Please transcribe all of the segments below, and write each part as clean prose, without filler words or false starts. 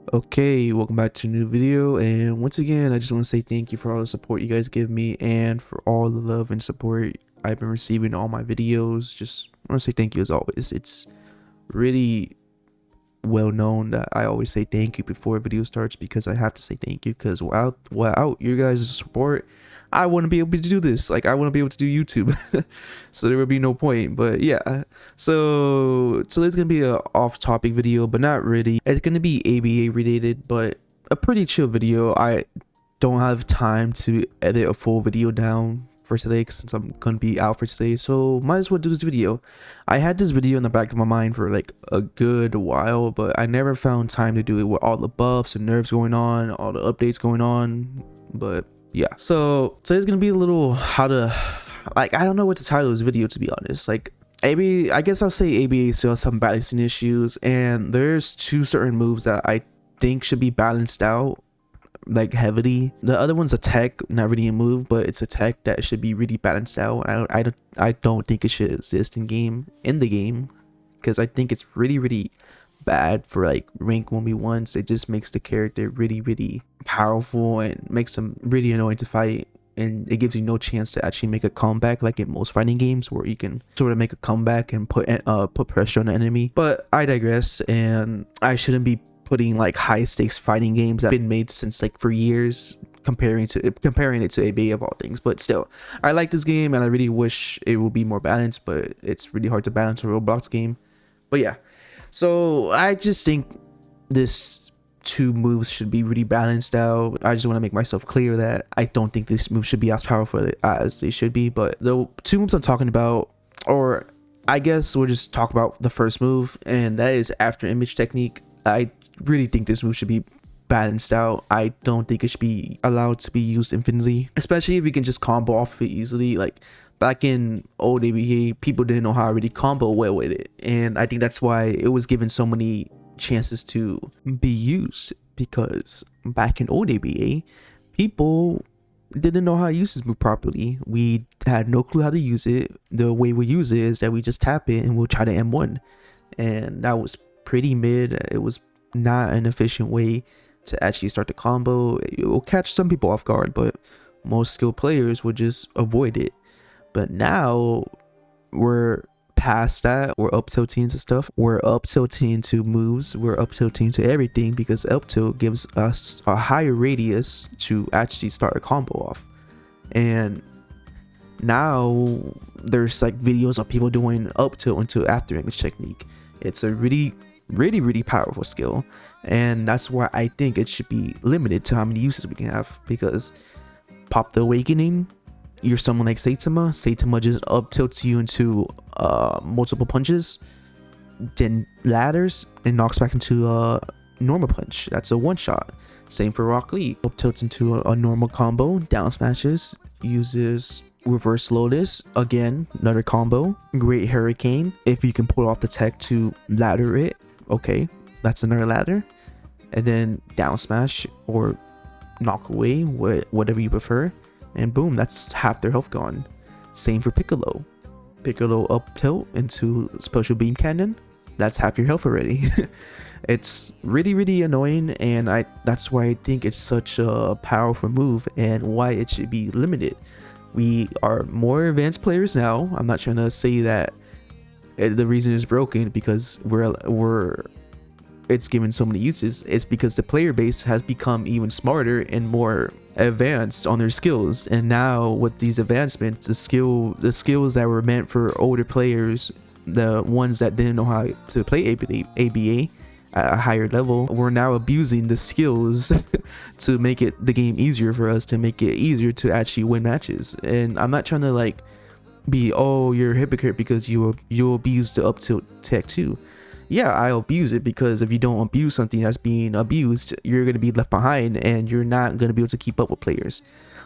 Okay, welcome back to a new video, and once again I just want to say thank you for all the support you guys give me and for all the love and support I've been receiving in all my videos. Just want to say thank you as always. It's really well known that I always say thank you before a video starts because I have to say thank you, because without your guys' support I wouldn't be able to do this. Like, I wouldn't be able to do YouTube. So there would be no point. But yeah, so it's gonna be a off-topic video, but not really. It's gonna be ABA related, but a pretty chill video. I don't have time to edit a full video down for today since I'm gonna be out for today, so might as well do this video. I had this video in the back of my mind for like a good while, but I never found time to do it with all the buffs and nerfs going on, all the updates going on. But yeah, so today's gonna be a little how to, like, I don't know what to title this video, to be honest. Like, ABA, I guess I'll say ABA still has some balancing issues, and there's two certain moves that I think should be balanced out like heavily. The other one's a tech, not really a move, but it's a tech that should be really balanced out. I don't think it should exist in the game because I think it's really bad for like rank 1v1s. It just makes the character really powerful and makes them really annoying to fight, and it gives you no chance to actually make a comeback like in most fighting games where you can sort of make a comeback and put pressure on the enemy. But I digress, and I shouldn't be putting like high stakes fighting games that have been made since like for years comparing it to ABA of all things. But still, I like this game and I really wish it would be more balanced, but it's really hard to balance a Roblox game. But yeah, so I just think this two moves should be really balanced out. I just want to make myself clear that I don't think this move should be as powerful as they should be. But the two moves I'm talking about, or I guess we'll just talk about the first move, and that is Afterimage technique. I really think this move should be balanced out. I don't think it should be allowed to be used infinitely, especially if you can just combo off of it easily. Like back in old ABA, people didn't know how to really combo well with it, and I think that's why it was given so many chances to be used, because back in old ABA, people didn't know how to use this move properly. We had no clue how to use it. The way we use it is that we just tap it and we'll try to M1, and that was pretty mid. It was not an efficient way to actually start the combo. It will catch some people off guard, but most skilled players would just avoid it. But now we're past that. We're up tilting to stuff. We're up tilting to moves. We're up tilting to everything, because up tilt gives us a higher radius to actually start a combo off. And now there's like videos of people doing up tilt into Afterimage technique. It's a really powerful skill, and that's why I think it should be limited to how many uses we can have. Because pop the awakening, you're someone like Saitama just up tilts you into multiple punches, then ladders and knocks back into a normal punch. That's a one shot. Same for Rock Lee, up tilts into a normal combo, down smashes, uses reverse lotus, again another combo, great hurricane. If you can pull off the tech to ladder it, okay, that's another ladder, and then down smash or knock away, whatever you prefer, and boom, that's half their health gone. Same for Piccolo up tilt into special beam cannon, that's half your health already. It's really annoying, and that's why I think it's such a powerful move and why it should be limited. We are more advanced players now. I'm not trying to say that the reason it's broken because it's given so many uses. It's because the player base has become even smarter and more advanced on their skills. And now with these advancements, the skills that were meant for older players, the ones that didn't know how to play ABA at a higher level, we're now abusing the skills to make the game easier for us, to make it easier to actually win matches. And I'm not trying to like be, oh, you're a hypocrite because you abuse the up tilt tech too. Yeah, I abuse it, because if you don't abuse something that's being abused, you're going to be left behind and you're not going to be able to keep up with players.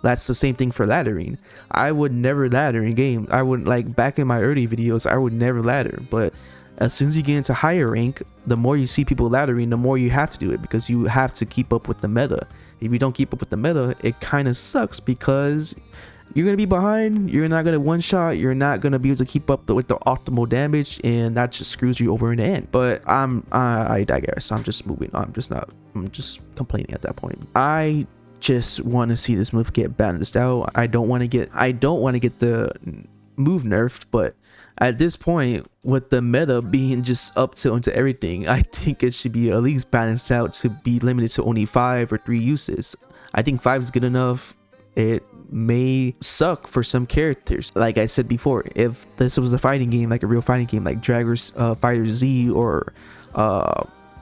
That's the same thing for laddering. I would never ladder in games. I would, like, back in my early videos, I would never ladder, but as soon as you get into higher rank, the more you see people laddering, the more you have to do it, because you have to keep up with the meta. If you don't keep up with the meta, it kind of sucks, because you're gonna be behind. You're not gonna one shot. You're not gonna be able to keep up with the optimal damage, and that just screws you over in the end. But I digress. I'm just moving. I'm just complaining at that point. I just want to see this move get balanced out. I don't want to get the move nerfed, but at this point, with the meta being just up to into everything, I think it should be at least balanced out to be limited to only 5 or 3 uses. I think 5 is good enough. It may suck for some characters. Like I said before, if this was a fighting game, like a real fighting game, like Draggers Fighter Z or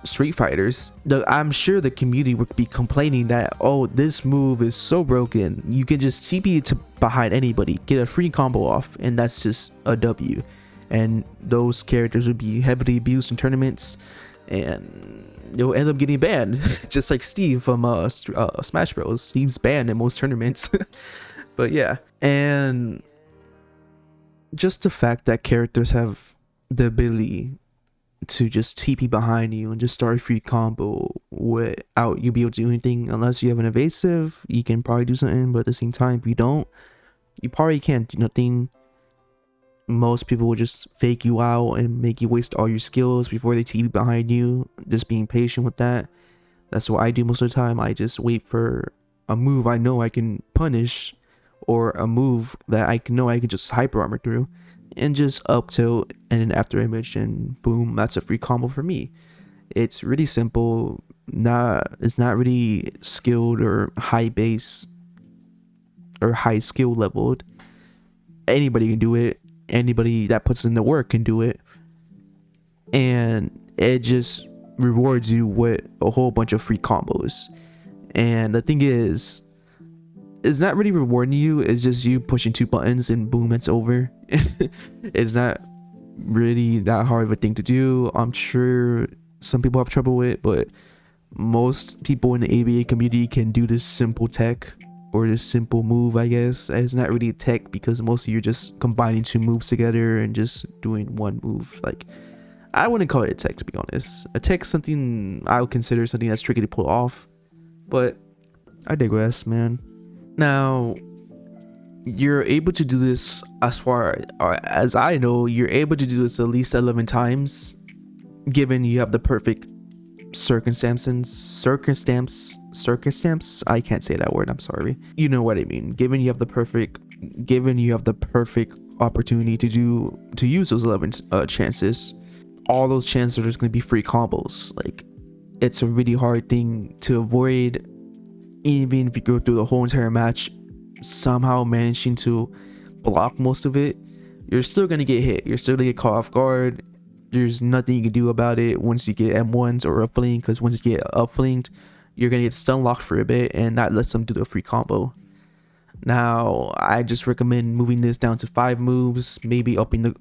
Street Fighters, I'm sure the community would be complaining that, oh, this move is so broken. You can just TP to behind anybody, get a free combo off, and that's just a W. And those characters would be heavily abused in tournaments, and they'll end up getting banned, just like Steve from Smash Bros. Steve's banned in most tournaments. But yeah, and just the fact that characters have the ability to just TP behind you and just start a free combo without you be able to do anything. Unless you have an evasive, you can probably do something, but at the same time, if you don't, you probably can't do nothing. Most people will just fake you out and make you waste all your skills before they TP behind you. Just being patient with that. That's what I do most of the time. I just wait for a move I know I can punish, or a move that I know I can just hyper armor through, and just up tilt and an Afterimage, and boom, that's a free combo for me. It's really simple. It's not really skilled or high base or high skill leveled. Anybody can do it. Anybody that puts in the work can do it, and it just rewards you with a whole bunch of free combos. And the thing is, it's not really rewarding you. It's just you pushing 2 buttons and boom, it's over. It's not really that hard of a thing to do. I'm sure some people have trouble with it, but most people in the ABA community can do this simple tech, or this simple move, I guess. It's not really tech, because mostly you're just combining 2 moves together and just doing one move. Like, I wouldn't call it a tech, to be honest. A tech is something I would consider something that's tricky to pull off, but I digress, man. Now, you're able to do this, as far as I know, you're able to do this at least 11 times, given you have the perfect circumstances. I can't say that word, I'm sorry. You know what I mean. Given you have the perfect opportunity to use those 11 chances, all those chances are just going to be free combos. Like, it's a really hard thing to avoid. Even if you go through the whole entire match somehow managing to block most of it, you're still gonna get hit. You're still gonna get caught off guard. There's nothing you can do about it once you get M1s or upflinked, because once you get upflinked, you're gonna get stun locked for a bit, and that lets them do the free combo. Now, I just recommend moving this down to 5 moves, maybe upping the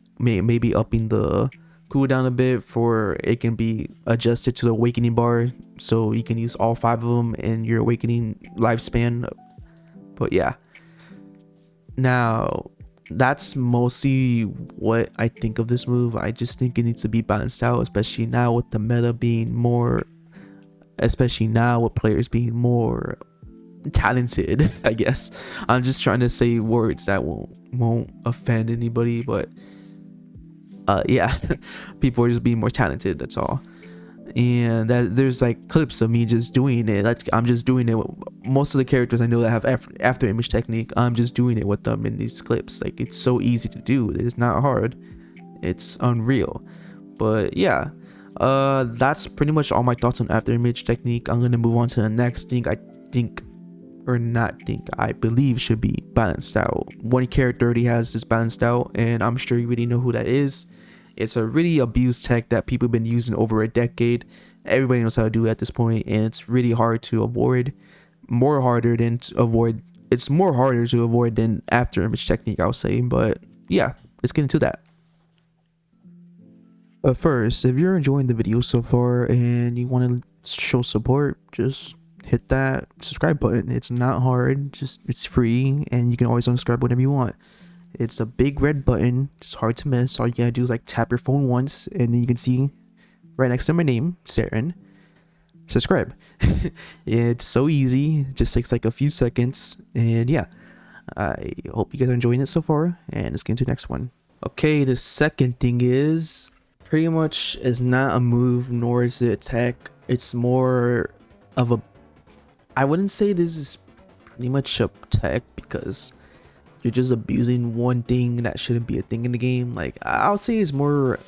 cooldown a bit, for it can be adjusted to the awakening bar, so you can use all 5 of them in your awakening lifespan. But yeah, now that's mostly what I think of this move. I just think it needs to be balanced out, especially now with the meta being more, especially now with players being more talented. I guess I'm just trying to say words that won't offend anybody, but yeah, people are just being more talented, that's all. And that there's like clips of me just doing it. Like, I'm just doing it with most of the characters I know that have after image technique. I'm just doing it with them in these clips. Like, it's so easy to do. It's not hard. It's unreal. But yeah, that's pretty much all my thoughts on after image technique. I'm gonna move on to the next thing I believe should be balanced out. One character already has this balanced out, and I'm sure you already know who that is. It's a really abused tech that people have been using over a decade. Everybody knows how to do it at this point, and it's really hard to avoid. It's more harder to avoid than after image technique, I'll say. But yeah, let's get into that. But first, if you're enjoying the video so far and you want to show support, just hit that subscribe button. It's not hard, it's free, and you can always unsubscribe whenever you want. It's a big red button. It's hard to miss. All you gotta do is like tap your phone once, and then you can see right next to my name, Sayrn, subscribe. It's so easy. It just takes like a few seconds, and yeah, I hope you guys are enjoying it so far, and let's get into the next one. Okay, the second thing is pretty much is not a move nor is it attack. It's more of a, I wouldn't say this is pretty much a tech because you're just abusing one thing that shouldn't be a thing in the game. Like, I'll say it's more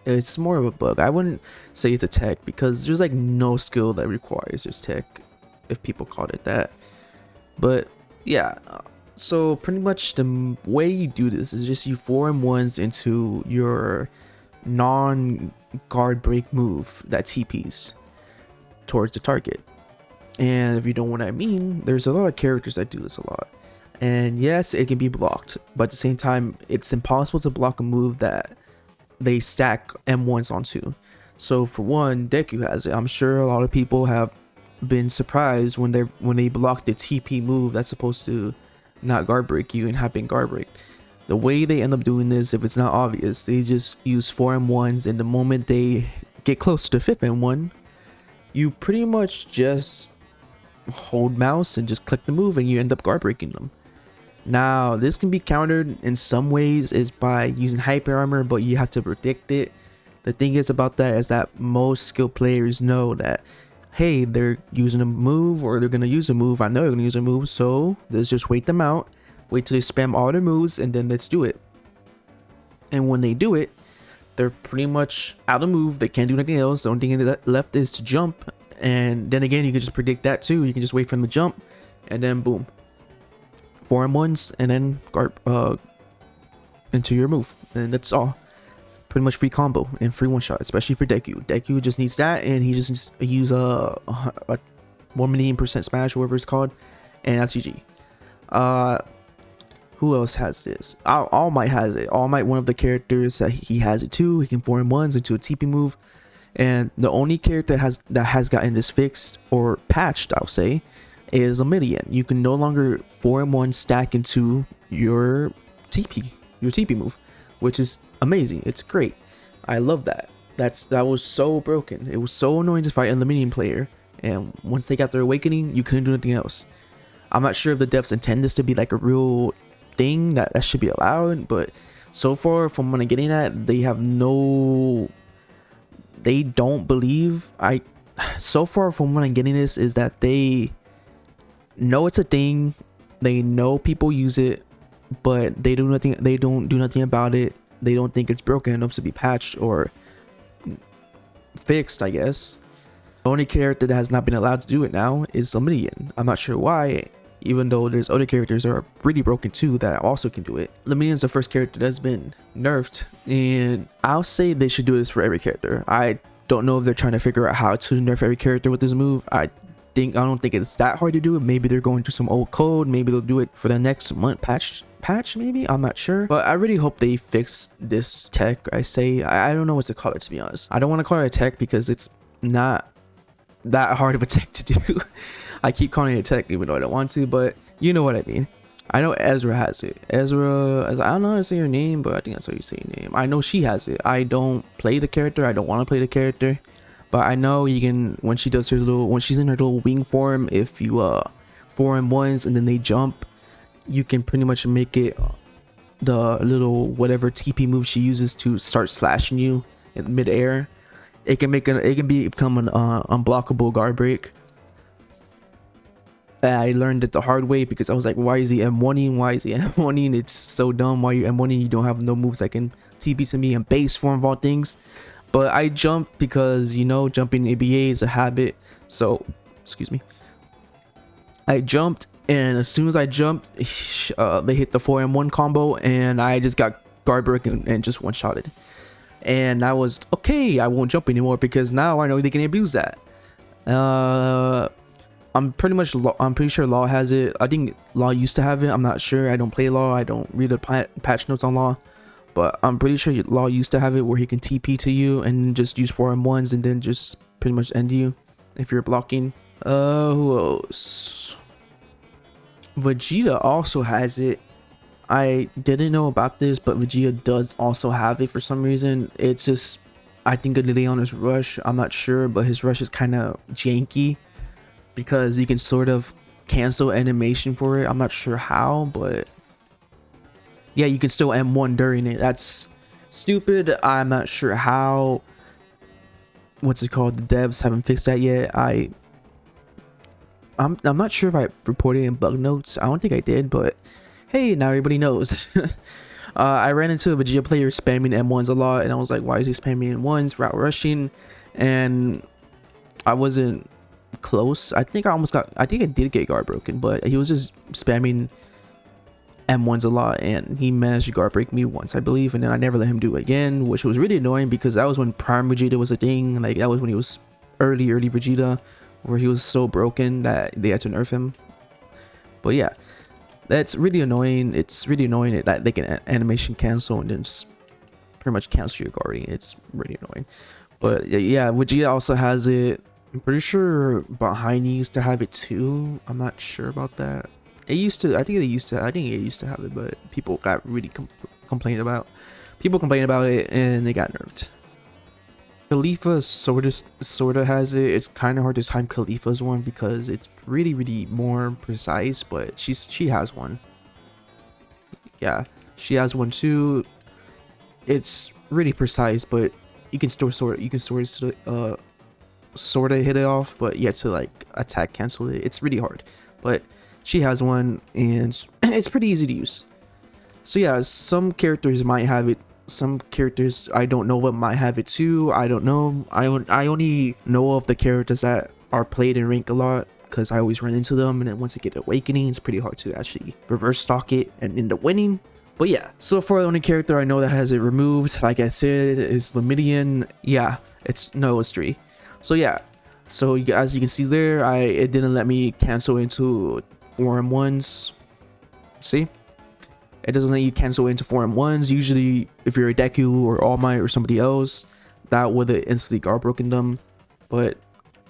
of a bug. I wouldn't say it's a tech because there's like no skill that requires this tech, if people called it that. But yeah, so pretty much the way you do this is just you 4-in-1s into your non-guard break move that TPs towards the target. And if you don't know what I mean, there's a lot of characters that do this a lot. And yes, it can be blocked, but at the same time, it's impossible to block a move that they stack M1s onto. So for one, Deku has it. I'm sure a lot of people have been surprised when they block the TP move that's supposed to not guard break you and have been guard break. The way they end up doing this, if it's not obvious, they just use 4-in-1s, and the moment they get close to 5th-in-1, you pretty much just hold mouse and just click the move and you end up guard breaking them. Now this can be countered in some ways is by using hyper armor, but you have to predict it. The thing is about that is that most skilled players know that, hey, they're using a move or they're gonna use a move. I know they're gonna use a move, so let's just wait them out, wait till they spam all their moves, and then let's do it. And when they do it, they're pretty much out of move. They can't do anything else. The only thing left is to jump. And then again, you can just predict that too. You can just wait for them to jump, and then boom, 4-in-1s, and then guard into your move, and that's all. Pretty much free combo and free one shot, especially for Deku. Deku just needs that, and he just needs to use a 1,000,000% smash, whatever it's called, and that's GG. Who else has this? All Might has it. All Might, one of the characters that he has it too. He can 4-in-1s into a TP move. And the only character that has gotten this fixed or patched, I'll say, is Midian. You can no longer 4-in-1 stack into your TP move, which is amazing. It's great. I love that. That was so broken. It was so annoying to fight a Midian player, and once they got their awakening, you couldn't do anything else. I'm not sure if the devs intend this to be like a real thing that should be allowed, but so far from what I'm getting at, they don't believe. So far from what I'm getting this is that they know it's a thing, they know people use it, but they don't do nothing about it. They don't think it's broken enough to be patched or fixed, I guess. The only character that has not been allowed to do it now is Midian. I'm not sure why, even though there's other characters that are pretty broken too that also can do it. Midian's the first character that's been nerfed, and I'll say they should do this for every character. I don't know if they're trying to figure out how to nerf every character with this move. I don't think it's that hard to do it. Maybe they're going through some old code. Maybe they'll do it for the next month patch maybe. I'm not sure, but I really hope they fix this tech. I don't know what to call it, to be honest. I don't want to call it a tech because it's not that hard of a tech to do. I keep calling it a tech even though I don't want to, but you know what I mean. I know Ezra has it. Ezra, I don't know how to say her name, but I think that's how you say her name. I know she has it. I don't play the character. I don't want to play the character, but I know you can, when she's in her little wing form, if you 4-in-1s and then they jump, you can pretty much make it the little whatever TP move she uses to start slashing you in midair. It can become an unblockable guard break. I learned it the hard way because I was like, why is he M1ing? Why is he M1ing? It's so dumb. Why are you M1ing? You don't have no moves that can TP to me and base form of all things. But I jumped because, you know, jumping ABA is a habit. So, excuse me. I jumped, and as soon as I jumped, they hit the 4-in-1 combo, and I just got guard break and just one-shotted. And I was, okay, I won't jump anymore because now I know they can abuse that. I'm pretty sure Law has it. I think Law used to have it. I'm not sure. I don't play Law. I don't read the patch notes on Law. But I'm pretty sure Law used to have it where he can TP to you and just use 4-in-1s and then just pretty much end you if you're blocking. Who else? Vegeta also has it. I didn't know about this, but Vegeta does also have it for some reason. It's just, I think, a delay on his rush. I'm not sure, but his rush is kind of janky because you can sort of cancel animation for it. I'm not sure how, but yeah, you can still M1 during it. That's stupid. I'm not sure how. What's it called? The devs haven't fixed that yet. I'm not sure if I reported in bug notes. I don't think I did, but hey, now everybody knows. I ran into a Vegeta player spamming M1s a lot, and I was like, why is he spamming M1s, route rushing? And I wasn't close. I think I did get guard broken, but he was just spamming M1s a lot, and he managed to guard break me once, I believe, and then I never let him do it again, which was really annoying because that was when Prime Vegeta was a thing. Like, that was when he was early Vegeta, where he was so broken that they had to nerf him. But yeah, that's really annoying. It's really annoying that they can animation cancel and then just pretty much cancel your guarding. It's really annoying. But yeah, Vegeta also has it. I'm pretty sure Behind used to have it too. I'm not sure about that. It used to. I think it used to have it, but people got really complained about it, and they got nerfed. Khalifa sorta has it. It's kind of hard to time Khalifa's one because it's really more precise, but she has one. Yeah, she has one too. It's really precise, but you can sort of hit it off, but you have to like attack cancel it. It's really hard, but she has one, and it's pretty easy to use. So yeah, some characters might have it. Some characters I don't know what might have it too. I don't know. I only know of the characters that are played in rank a lot because I always run into them, and then once I get awakening, it's pretty hard to actually reverse stock it and end up winning. But yeah, so far the only character I know that has it removed, like I said, is Lemiddian. Yeah, it's 3. So yeah, so as you can see there, it didn't let me cancel into 4M1s. See? It doesn't let you cancel into 4M1s. Usually, if you're a Deku or All Might or somebody else, that would have instantly guard broken them. But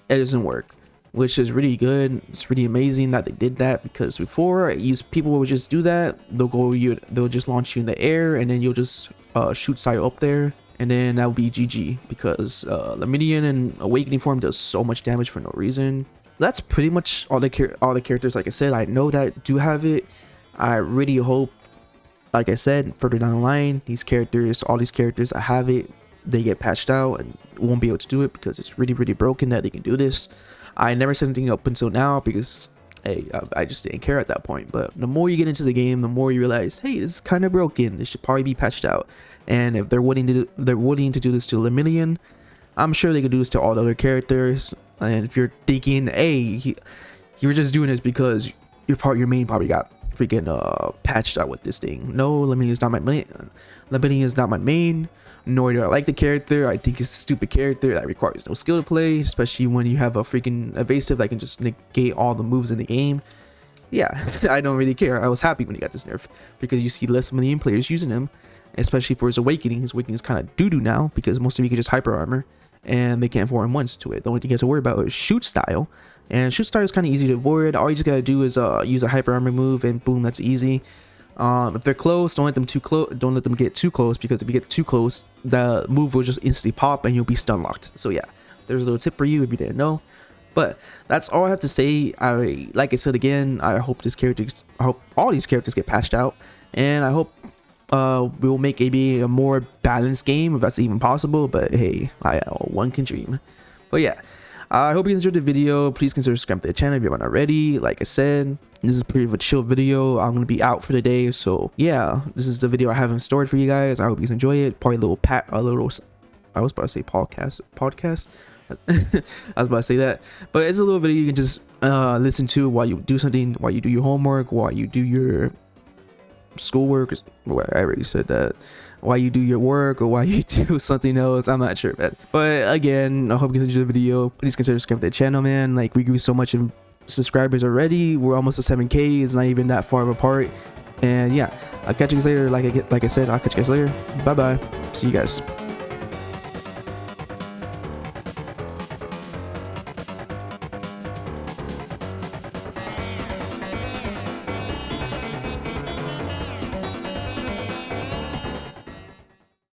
it doesn't work, which is really good. It's really amazing that they did that, because before, people would just do that. They'll just launch you in the air, and then you'll just shoot Sayo up there, and then that would be GG, because Lemiddian and Awakening form does so much damage for no reason. That's pretty much all the characters, like I said, I know that do have it. I really hope, like I said, further down the line, all these characters that have it, they get patched out and won't be able to do it because it's really broken that they can do this. I never said anything up until now because, hey, I just didn't care at that point. But the more you get into the game, the more you realize, hey, this is kind of broken. This should probably be patched out. And if they're willing to do this to Lemiddian, I'm sure they could do this to all the other characters. And if you're thinking, hey, you're just doing this because your main probably got freaking patched out with this thing. No, Lemiddian is not my main. Lemiddian is not my main. Nor do I like the character. I think it's a stupid character that requires no skill to play, especially when you have a freaking evasive that can just negate all the moves in the game. Yeah, I don't really care. I was happy when he got this nerf because you see less Lemiddian players using him, especially for his awakening. His awakening is kind of doo-doo now because most of you can just hyper armor and they can't 4M1s to it. The only thing you have to worry about is shoot style, and shoot style is kind of easy to avoid. All you just gotta do is use a hyper armor move, and boom, that's easy. If they're close, don't let them get too close, because if you get too close, the move will just instantly pop and you'll be stun locked. So yeah, there's a little tip for you if you didn't know. But that's all I have to say. Like I said again, I hope all these characters get patched out, and I hope we'll make maybe a more balanced game if that's even possible. But hey, one can dream. But yeah, I hope you enjoyed the video. Please consider subscribing to the channel if you haven't already. Like I said, this is pretty of a chill video. I'm gonna be out for the day, so yeah, this is the video I have in store for you guys. I hope you guys enjoy it. Probably I was about to say podcast. I was about to say that, but it's a little video you can just listen to while you do something, while you do your homework, while you do your schoolwork. Well, I already said that. While you do your work or while you do something else, I'm not sure, man. But again, I hope you guys enjoyed the video. Please consider subscribing to the channel, man. Like, we grew so much in subscribers already. We're almost at 7K. It's not even that far apart. And yeah, I'll catch you guys later. Like I said, I'll catch you guys later. Bye bye. See you guys.